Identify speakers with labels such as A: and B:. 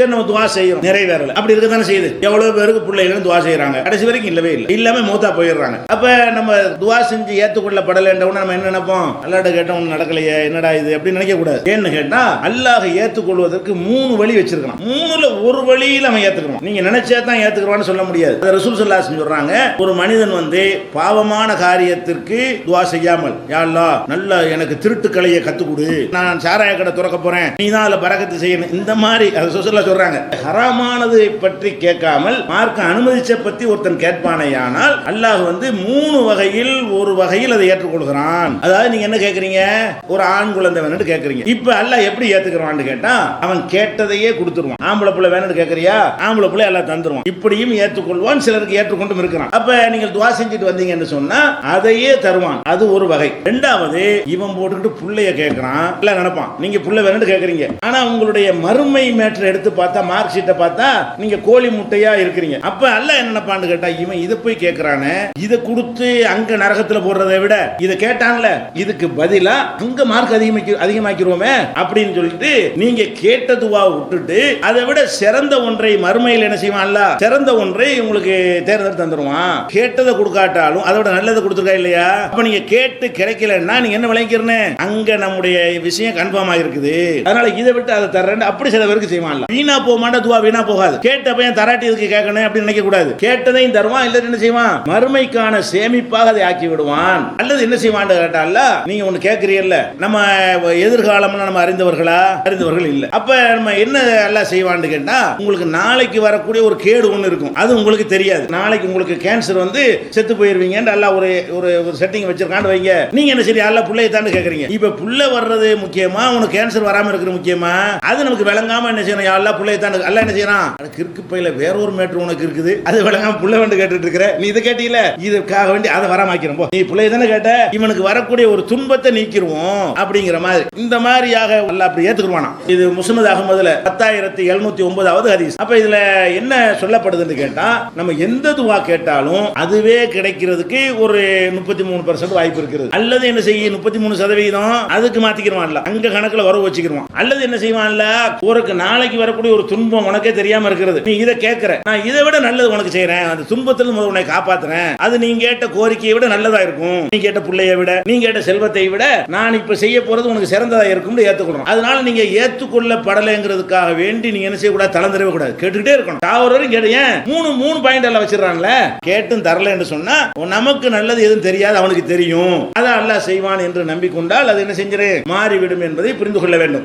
A: நம்ம துவா செய்யறோம், நிறைவேறல. அப்படி இருக்க தானே செய்யுது. எவ்வளவு பேருக்கு பிள்ளைகளும் துவா செய்யறாங்க, கடைசி வரைக்கும் இல்லவே இல்லை, இல்லாம மூத்தா போயிடுறாங்க. அப்ப நம்ம துவா செஞ்சு ஏத்துக்கொள்ளப்படலைன்றவன நம்ம என்ன நினைப்போம், அல்லாஹ்ட்ட கேட்டவன் நடக்கலையே, என்னடா இது அப்படின்னு நினைக்க கூடாது. ஏன்னு கேட்டா அல்லாஹ் ஏத்துக்கொள்வதற்கு 3 வழி வச்சிருக்கான். 3ல ஒரு வழியில அவன் ஏத்துக்கணும். நீங்க நினைச்சா தான் ஏத்துக்குவான்னு சொல்ல முடியாது. ரசூல் ஸல்லல்லாஹு அலைஹி வஸல்லம் சொல்றாங்க, ஒரு மனிதன் பாவமான காரியத்திற்கு துவா செய்யாமல், யா அல்லாஹ் நல்ல எனக்கு திருட்டுக்கலையை கத்துக் கொடு, நான் சாராய கடை திறக்க போறேன், நீ தான் அதுல பரக்கத்து செய்யணும், இந்த மாதிரி ரசூல் சொல்றாங்க. ஹராமானதை பற்றி கேட்காமல் மார்க்க அனுமதிச்ச பத்தி ஒருத்தன் கேட்பானேயானால் அல்லாஹ் 3 வகையில் ஒரு வகையில் அதை ஏற்றுக்கொள்கிறான். அதாவது நீங்க என்ன கேட்கறீங்க, ஒரு ஆண் குழந்தை வேணும்னு கேட்கறீங்க. இப்ப அல்லாஹ் எப்படி ஏத்துக்கிறான்னு கேட்டா அவன் கேட்டதையே கொடுத்துருவான். ஆம்பளை பிள்ளை வேணும்னு கேட்கறியா, ஆம்பளை பிள்ளை எல்லாம் தந்துருவான். இப்படியும் ஏற்றுக்கொள்வான், சிலருக்கு ஏற்றுக்கொண்டும் இருக்கிறான். அப்ப நீங்கள் துவா செஞ்சுட்டு வந்தீங்கன்னு சொன்னா அதையே தருவான். அது ஒரு வகை. இரண்டாவது, இவன் போட்டுக்கிட்டு புள்ளைய கேட்கறான், எல்லாம் நினைப்பான் நீங்க புள்ள வேணும்னு கேட்கறீங்க. ஆனா உங்களுடைய மறுமை மேட்டர் எடுத்து பார்த்தா, மார்க் ஷீட்டை பார்த்தா நீங்க கோழி முட்டையா இருக்கிறீங்க. அப்ப அல்லாஹ் என்ன நினைப்பான்னு கேட்டா, இவன் இதை போய் கேட்கறானே, இதை கொடுத்து அங்க நரகத்துல போடுறதை விட இதை கேட்டான்ல, இதுக்கு பதிலா அங்க மார்க் அதிகமாக்கிடுவோமே அப்படின்னு சொல்லிட்டு நீங்க கேட்ட துவா விட்டுட்டு அதை விட சிறந்த ஒன்றை மறுமையில் என்ன செய்வான், அல்லாஹ் சிறந்த ஒன்றை உங்களுக்கு தேர்ந்தெடுத்து தந்துருவான். கேட்டதை கொடுக்காட்டாலும் அதை விட நல்லதை கொடுத்துருக்கா இல்லையா. அப்ப நீங்க கேட்டு கிடைக்கலன்னா நீங்க என்ன விளங்கிறனே, அங்க நம்முடைய விஷயம் கன்ஃபார்ம் ஆயிருக்குது, அதனால இதை விட்டு அதை தர்றேன் அப்படி சில பேருக்கு செய்வான். வீணா போக மாட்டா துவா வீணா போகாது. கேட்ட பையன் தராட்டி இதுக்கு கேட்கணும் அப்படின்னு நினைக்க கூடாது. கேட்டதையும் தருவான், இல்ல என்ன செய்வான், மறுமைக்கான சேமிப்பாக அதை ஆக்கி விடுவான். அல்லது என்ன செய்வான் கேட்டால, நீங்க ஒண்ணு கேட்கிறீல்ல, நம்ம எதிர்காலம்னா நம்ம அறிந்தவர்கள் இல்ல. அப்ப நம்ம என்ன எல்லாம் செய்வான்னு கேட்டா, உங்களுக்கு நாளைக்கு வரக்கூடிய ஒரு கேடு ஒண்ணு இருக்கும், அது உங்களுக்கு தெரியாது. நாளைக்கு உங்களுக்கு கேன்சர் செத்து போயிருவீங்க அல்ல ஒரு செட்டிங் வச்சிருக்கான்னு வைங்க. நீங்க என்ன சரி அல்ல புள்ளையை தான் கேட்கறீங்க. இப்ப புள்ள வர்றது முக்கியமா, உனக்கு கேன்சர் வராம இருக்கிறது முக்கியமா, அது நமக்கு விளங்காம என்ன செய்யணும், அல்ல புள்ளையை தான் அல்ல என்ன செய்யறான், கிறுக்கு பையில வேற ஒரு மேட்ரு உனக்கு இருக்குது, அது விளங்காம புள்ள வந்து கேட்டுட்டு இருக்கிற, நீ இதை கேட்டீல இதுக்காக வேண்டி அதை வராமாக்கிறோம், நீ புள்ளையை தானே கேட்ட, இவனுக்கு வரக்கூடிய ஒரு துன்பத்தை நீக்கிடுவோம் அப்படிங்கிற மாதிரி. இந்த மாதிரியாக அல்லாஹ் அப்படி ஏத்துக்குவானா. இது முஸ்னத் அஹ்மதுல 10709வது ஹதீஸ். அப்ப இதுல என்ன சொல்லப்படுதுன்னு கேட்டா, நம்ம எந்த துவா கேட்டாலும் அதுவே கிடைக்கிறதுக்கு ஒரு 33% வாய்ப்பு இருக்குது. அல்லது என்ன செய்ய 33% அதுக்கு மாத்திக்கிறவான், அங்க கணக்குல வரவு வச்சுக்கிறவான். அல்லது என்ன செய்வான், ஒரு நாளைக்கு வரக்கூடிய ஒரு துன்பம் உனக்கே தெரியாம இருக்கிறது, நீ இதை கேட்கிற, நான் இதை விட நல்லது உனக்கு செய்யறேன், அந்த துன்பத்தில் முதல் உன்னை காப்பாத்துறேன், அது நீ கேட்ட கோரிக்கையை விட நல்லதா இருக்கும், நீ கேட்ட பிள்ளையை விட, நீ கேட்ட செல்வத்தை விட நான் இப்ப செய்ய போறது உனக்கு சிறந்ததா இருக்கும் ஏத்துக்கொள்றோம். அதனால நீங்க ஏற்றுக்கொள்ளப்படலைங்கிறதுக்காக வேண்டி நீங்க என்ன செய்யக்கூடாது, தளர்ந்துடவே கூடாது, கேட்டுக்கிட்டே இருக்கணும். தாவரம் கேட்டு மூணு பாயிண்ட் எல்லாம் வச்சிடறான்ல, கேட்டும் தரல என்று சொன்னா நமக்கு நல்லது எதுவும் தெரியாது, அவனுக்கு தெரியும், அதான் அல்லாஹ் செய்வான் என்று நம்பிக்கொண்டால் அது என்ன செஞ்சிரு மாறிவிடும் என்பதை புரிந்து கொள்ள வேண்டும்.